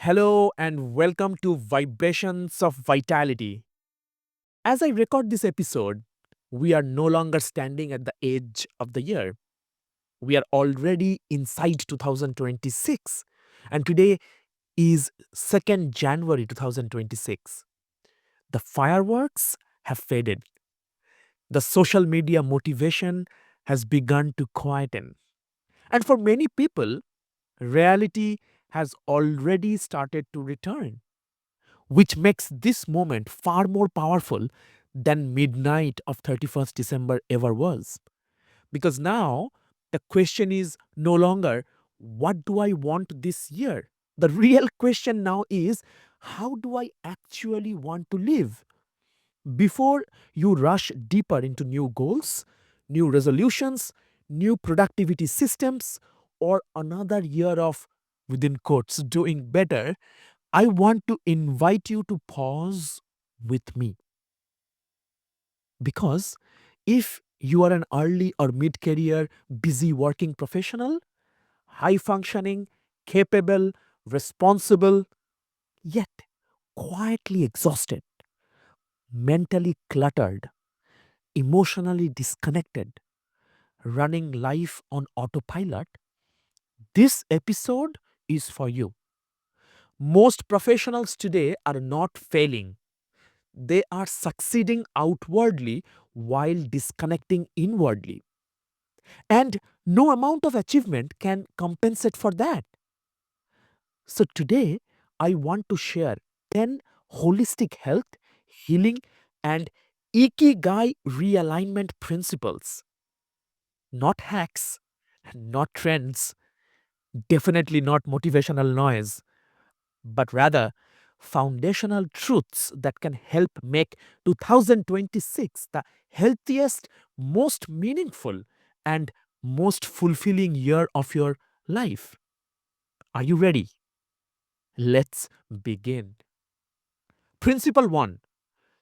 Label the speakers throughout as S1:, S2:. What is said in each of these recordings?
S1: Hello and welcome to Vibrations of Vitality. As I record this episode, we are no longer standing at the edge of the year. We are already inside 2026, and today is 2nd January 2026. The fireworks have faded. The social media motivation has begun to quieten. And for many people, reality has already started to return, which makes this moment far more powerful than midnight of 31st December ever was. Because now the question is no longer, what do I want this year? The real question now is, how do I actually want to live? Before you rush deeper into new goals, new resolutions, new productivity systems, or another year of, within quotes, doing better, I want to invite you to pause with me. Because if you are an early or mid career, busy working professional, high functioning, capable, responsible, yet quietly exhausted, mentally cluttered, emotionally disconnected, running life on autopilot, this episode is for you. Most professionals today are not failing. They are succeeding outwardly while disconnecting inwardly. And no amount of achievement can compensate for that. So today, I want to share 10 holistic health, healing, and Ikigai realignment principles. Not hacks, not trends, definitely not motivational noise, but rather foundational truths that can help make 2026 the healthiest, most meaningful, and most fulfilling year of your life. Are you ready? Let's begin. Principle 1: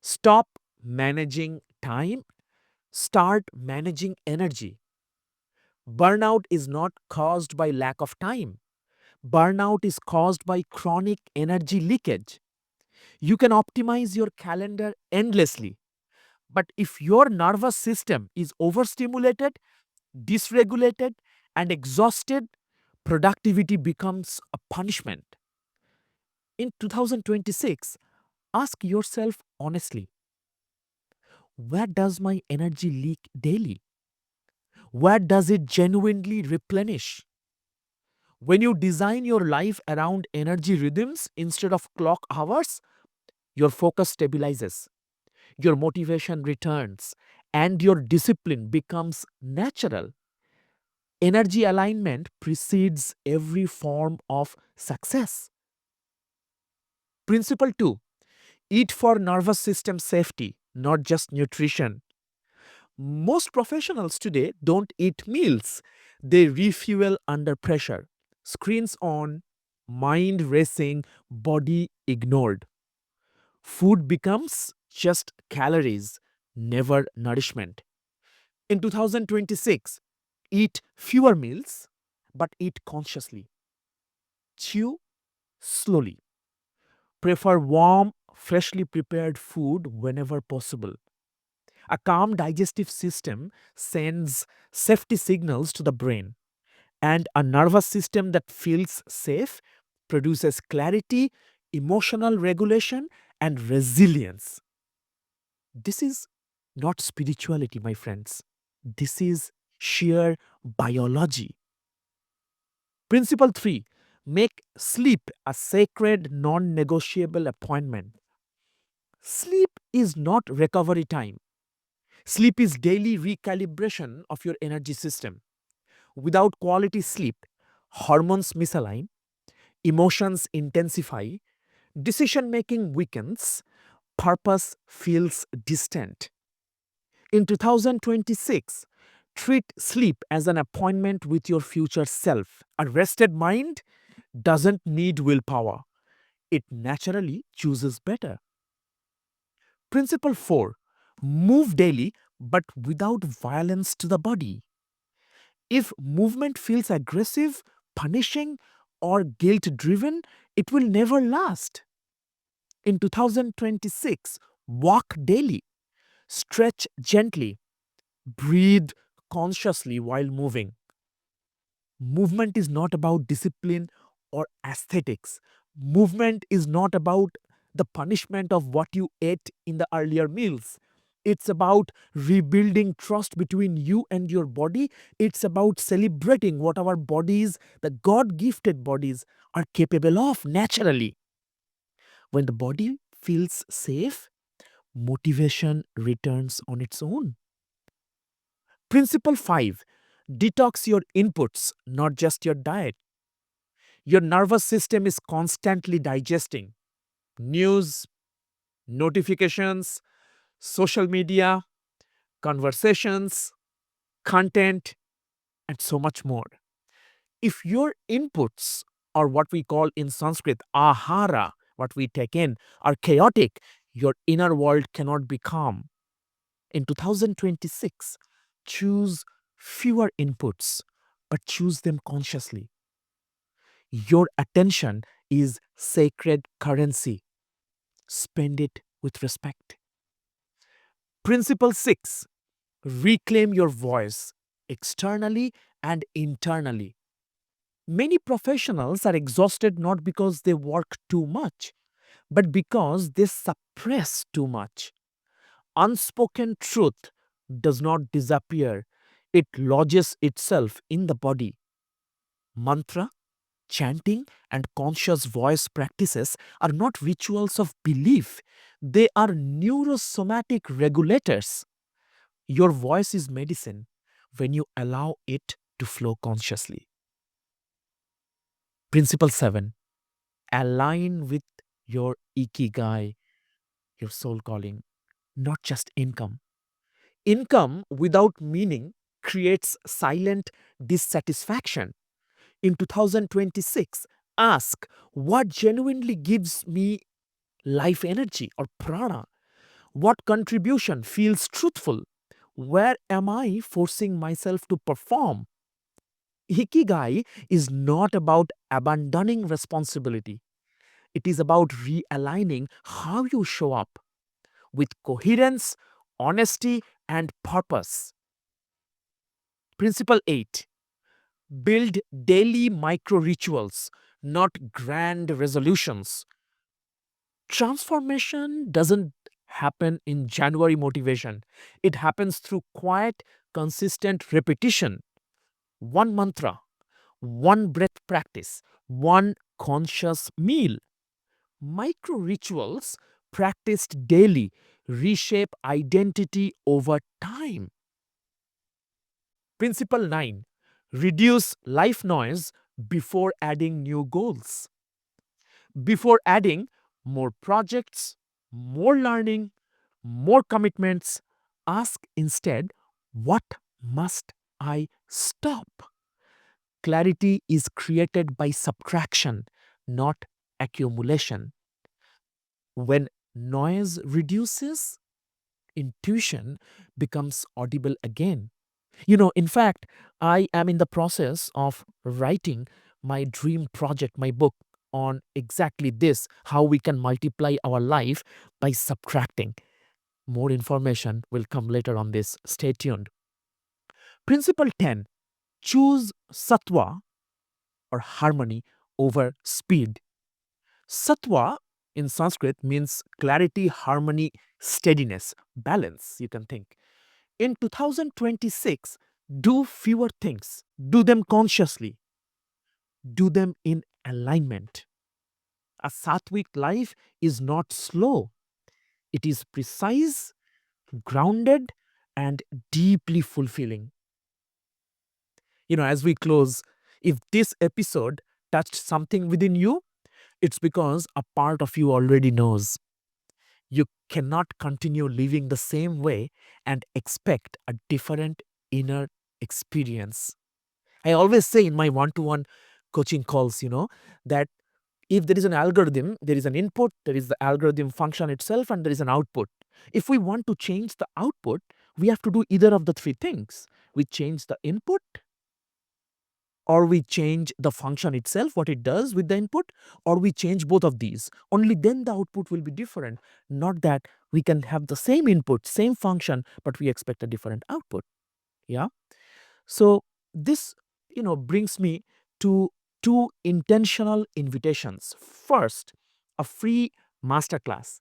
S1: Stop managing time, start managing energy. Burnout is not caused by lack of time. Burnout is caused by chronic energy leakage. You can optimize your calendar endlessly, but if your nervous system is overstimulated, dysregulated, and exhausted, productivity becomes a punishment. In 2026, ask yourself honestly, where does my energy leak daily? Where does it genuinely replenish? When you design your life around energy rhythms instead of clock hours, your focus stabilizes, your motivation returns, and your discipline becomes natural. Energy alignment precedes every form of success. Principle 2: Eat for nervous system safety, not just nutrition. Most professionals today don't eat meals, they refuel under pressure. Screens on, mind racing, body ignored. Food becomes just calories, never nourishment. In 2026, eat fewer meals, but eat consciously. Chew slowly. Prefer warm, freshly prepared food whenever possible. A calm digestive system sends safety signals to the brain, and a nervous system that feels safe produces clarity, emotional regulation, and resilience. This is not spirituality, my friends. This is sheer biology. Principle 3: Make sleep a sacred, non negotiable appointment. Sleep is not recovery time. Sleep is daily recalibration of your energy system. Without quality sleep, hormones misalign, emotions intensify, decision making weakens, purpose feels distant. In 2026, treat sleep as an appointment with your future self. A rested mind doesn't need willpower, it naturally chooses better. Principle 4: Move daily but without violence to the body. If movement feels aggressive, punishing, or guilt driven, It will never last. In 2026, walk daily, stretch gently, breathe consciously while moving. Movement is not about discipline or aesthetics. Movement is not about the punishment of what you ate in the earlier meals. It's about rebuilding trust between you and your body. It's about celebrating what our bodies, the God gifted bodies, are capable of naturally. When the body feels safe, motivation returns on its own. Principle 5: detox your inputs, not just your diet. Your nervous system is constantly digesting news, notifications, social media, conversations, content, and so much more. If your inputs, or what we call in Sanskrit ahara, what we take in, are chaotic, your inner world cannot be calm. In 2026, choose fewer inputs, but choose them consciously. Your attention is sacred currency. Spend it with respect. Principle 6: reclaim your voice externally and internally. Many professionals are exhausted not because they work too much, but because they suppress too much. Unspoken truth does not disappear, it lodges itself in the body. Mantra, chanting, and conscious voice practices are not rituals of belief, they are neurosomatic regulators. Your voice is medicine when you allow it to flow consciously. Principle 7: align with your Ikigai, your soul calling, not just income. Income without meaning creates silent dissatisfaction. In 2026, ask what genuinely gives me life energy or prana. What contribution feels truthful? Where am I forcing myself to perform? Ikigai is not about abandoning responsibility. It is about realigning how you show up with coherence, honesty, and purpose. Principle 8: build daily micro rituals, not grand resolutions. Transformation doesn't happen in January motivation, it happens through quiet, consistent repetition. One mantra, one breath practice, one conscious meal. Micro rituals practiced daily reshape identity over time. Principle 9: reduce life noise before adding new goals. Before adding more projects, more learning, more commitments, ask instead, what must I stop? Clarity is created by subtraction, not accumulation. When noise reduces, intuition becomes audible again. In fact, I am in the process of writing my dream project, my book on exactly this, how we can multiply our life by subtracting. More information will come later on this. Stay tuned. Principle 10: choose sattva or harmony over speed. Sattva in Sanskrit means clarity, harmony, steadiness, balance, you can think. In 2026, do fewer things, do them consciously, do them in alignment. A Sattvic life is not slow, it is precise, grounded, and deeply fulfilling. As we close, if this episode touched something within you, it's because a part of you already knows. You cannot continue living the same way and expect a different inner experience. I always say in my one to one coaching calls, that if there is an algorithm, there is an input, there is the algorithm function itself, and there is an output. If we want to change the output, we have to do either of the three things. We change the input or we change the function itself, what it does with the input, or we change both of these. Only then the output will be different. Not that we can have the same input, same function, but we expect a different output. Yeah. So this, brings me to two intentional invitations. First, a free masterclass.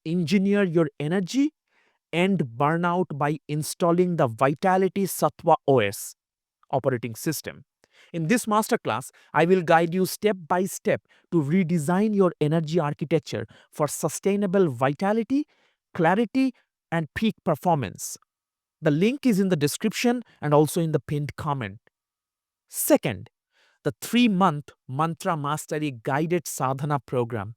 S1: Engineer your energy and burnout by installing the Vitality Sattva OS operating system. In this masterclass, I will guide you step by step to redesign your energy architecture for sustainable vitality, clarity, and peak performance. The link is in the description and also in the pinned comment. Second, the 3-month Mantra Mastery Guided Sadhana program.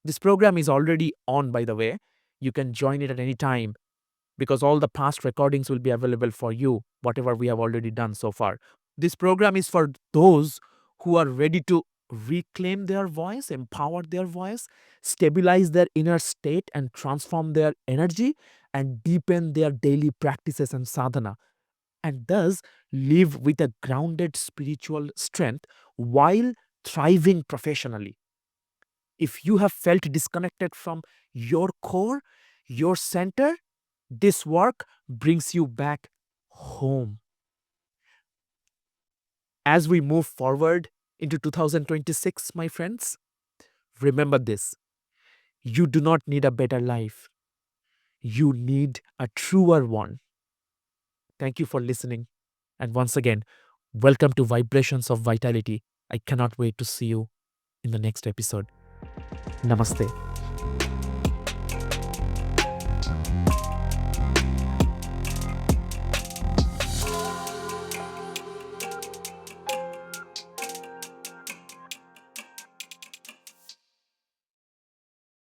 S1: This program is already on, by the way. You can join it at any time because all the past recordings will be available for you, whatever we have already done so far. This program is for those who are ready to reclaim their voice, empower their voice, stabilize their inner state, and transform their energy and deepen their daily practices and sadhana, and thus live with a grounded spiritual strength while thriving professionally. If you have felt disconnected from your core, your center, this work brings you back home. As we move forward into 2026, my friends, remember this: you do not need a better life, you need a truer one. Thank you for listening. And once again, welcome to Vibrations of Vitality. I cannot wait to see you in the next episode. Namaste.